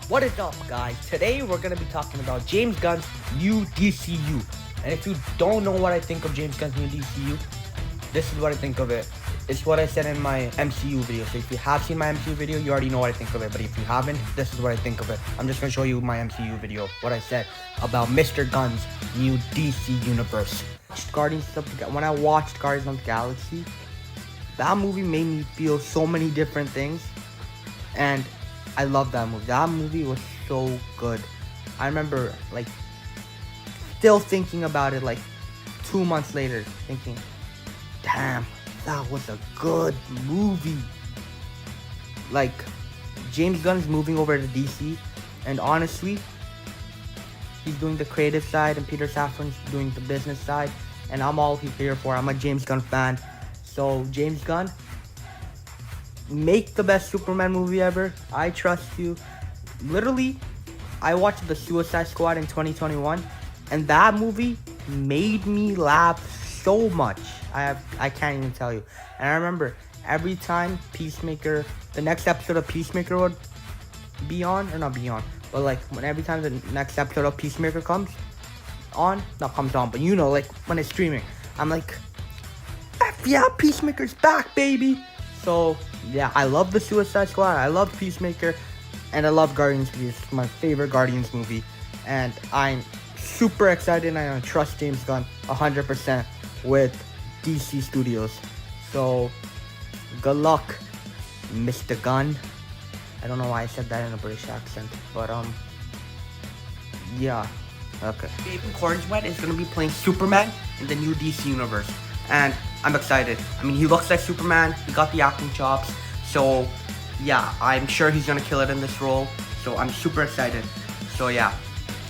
What is up, guys? Today we're gonna be talking about James Gunn's new DCU. And if you don't know what I think of James Gunn's new DCU, this is what I think of it. It's what I said in my MCU video. So if you have seen my MCU video, you already know what I think of it. But if you haven't, this is what I think of it. I'm just gonna show you my MCU video, what I said about Mr. Gunn's new DC universe. When I watched Guardians of the Galaxy, that movie made me feel so many different things, and I love that movie. That movie was so good. I remember still thinking about it 2 months later, thinking, damn, that was a good movie. James Gunn is moving over to DC, and honestly, he's doing the creative side and Peter Safran's doing the business side, and I'm all here for. I'm a James Gunn fan. So James Gunn, make the best Superman movie ever. I trust you. Literally, I watched The Suicide Squad in 2021, and that movie made me laugh so much. I can't even tell you. And I remember every time Peacemaker, the next episode of Peacemaker would be on, or not be on, but when every time the next episode of Peacemaker comes on, but when it's streaming, I'm like, F yeah, Peacemaker's back, baby. So yeah, I love The Suicide Squad, I love Peacemaker, and I love Guardians because it's my favorite Guardians movie. And I'm super excited, and I trust James Gunn 100% with DC Studios. So good luck, Mr. Gunn. I don't know why I said that in a British accent, but yeah, okay. David Cornswet is gonna be playing Superman in the new DC universe, and I'm excited. I mean, he looks like Superman. He got the acting chops, so yeah, I'm sure he's gonna kill it in this role. So I'm super excited. So yeah,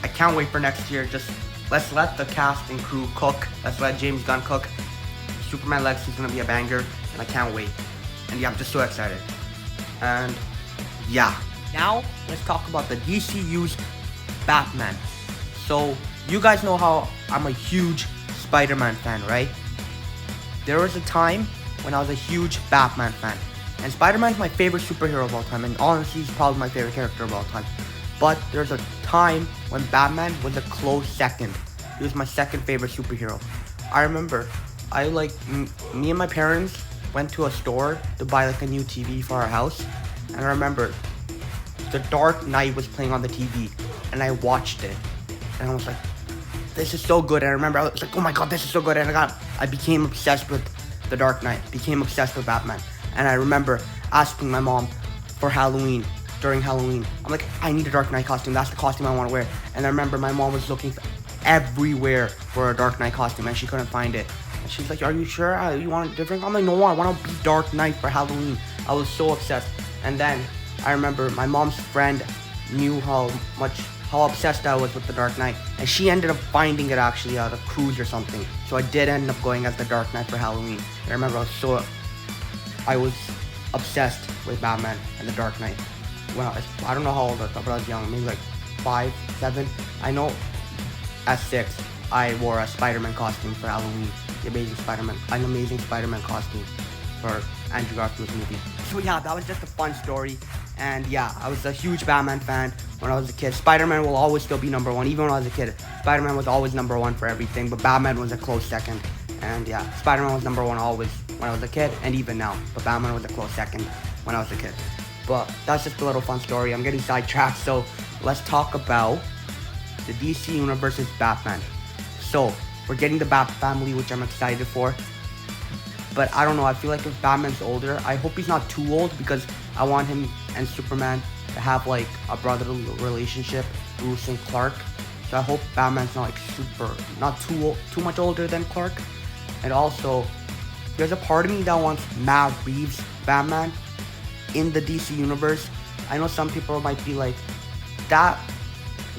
I can't wait for next year. Just let's let the cast and crew cook. Let's let James Gunn cook. Superman Legacy is gonna be a banger, and I can't wait. And yeah, I'm just so excited. And yeah, now let's talk about the DCU's Batman. So you guys know how I'm a huge Spider-Man fan, right? There was a time when I was a huge Batman fan, and Spider-Man is my favorite superhero of all time, and honestly, he's probably my favorite character of all time. But there's a time when Batman was a close second. He was my second favorite superhero. I remember, me and my parents went to a store to buy a new TV for our house, and I remember The Dark Knight was playing on the TV, and I watched it, and I was like, this is so good. And I remember I was like, oh my god, this is so good. And I became obsessed with The Dark Knight, became obsessed with Batman. And I remember asking my mom for Halloween, during Halloween, I'm like, I need a Dark Knight costume. That's the costume I want to wear. And I remember my mom was looking everywhere for a Dark Knight costume, and she couldn't find it. And she's like, are you sure you want it different? I'm like, no, I want to be Dark Knight for Halloween. I was so obsessed. And then I remember my mom's friend knew how obsessed I was with the Dark Knight, and she ended up finding it actually at a cruise or something. So I did end up going as the Dark Knight for Halloween. I remember I was obsessed with Batman and the Dark Knight. Well, I don't know how old I was, but I was young, maybe 5, 7. I know at 6 I wore a Spider-Man costume for Halloween. An amazing Spider-Man costume for Andrew Garfield's movie. So yeah, that was just a fun story. And yeah, I was a huge Batman fan when I was a kid. Spider-Man will always still be number one. Even when I was a kid, Spider-Man was always number one for everything, but Batman was a close second. And yeah, Spider-Man was number one always when I was a kid, and even now. But Batman was a close second when I was a kid. But that's just a little fun story. I'm getting sidetracked, so let's talk about the DC Universe's Batman. So, we're getting the Bat family, which I'm excited for. But I don't know, I feel like if Batman's older, I hope he's not too old, because I want him and Superman to have a brotherly relationship, Bruce and Clark. So I hope Batman's not too much older than Clark. And also, there's a part of me that wants Matt Reeves' Batman in the DC universe. I know some people might be like, that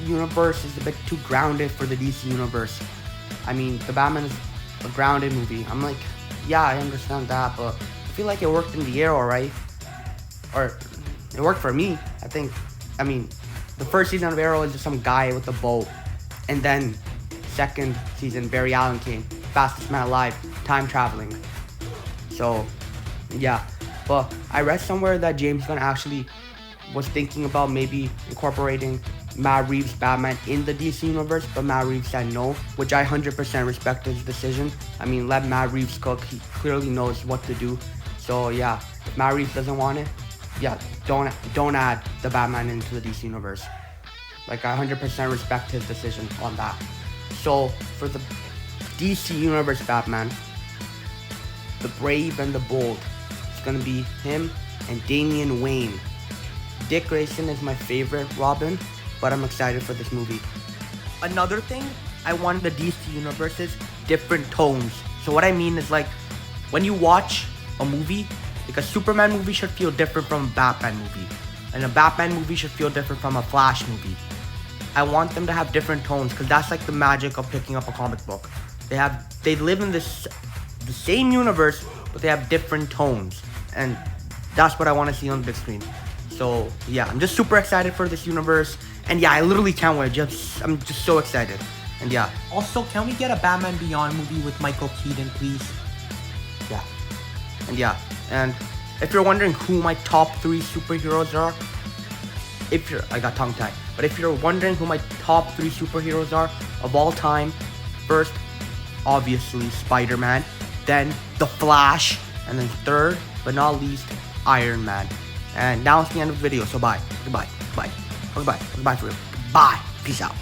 universe is a bit too grounded for the DC universe. I mean, the Batman is a grounded movie. I'm like, yeah, I understand that, but I feel like it worked in the Arrow, right? Or it worked for me, I think. I mean, the first season of Arrow is just some guy with a boat, and then second season, Barry Allen came, fastest man alive, time traveling. So yeah, but I read somewhere that James Gunn actually was thinking about maybe incorporating Matt Reeves' Batman in the DC universe, but Matt Reeves said no, which I 100% respect his decision. I mean, let Matt Reeves cook. He clearly knows what to do. So yeah, if Matt Reeves doesn't want it, yeah, don't add the Batman into the DC universe. Like, I 100% respect his decision on that. So for the DC universe Batman, the brave and the bold, it's gonna be him and Damian Wayne. Dick Grayson is my favorite Robin, but I'm excited for this movie. Another thing, I want the DC universe is different tones. So what I mean is, like, when you watch a movie, like a Superman movie should feel different from a Batman movie, and a Batman movie should feel different from a Flash movie. I want them to have different tones, because that's like the magic of picking up a comic book. They live in the same universe, but they have different tones, and that's what I want to see on the big screen. So yeah, I'm just super excited for this universe, and yeah, I literally can't wait. I'm just so excited, and yeah. Also, can we get a Batman Beyond movie with Michael Keaton, please? Yeah, and if you're wondering who my top 3 superheroes are, I got tongue-tied, but if you're wondering who my top 3 superheroes are of all time, first, obviously, Spider-Man, then The Flash, and then third, but not least, Iron Man. And now it's the end of the video, so bye. Goodbye. Bye. Goodbye for real. Bye. Peace out.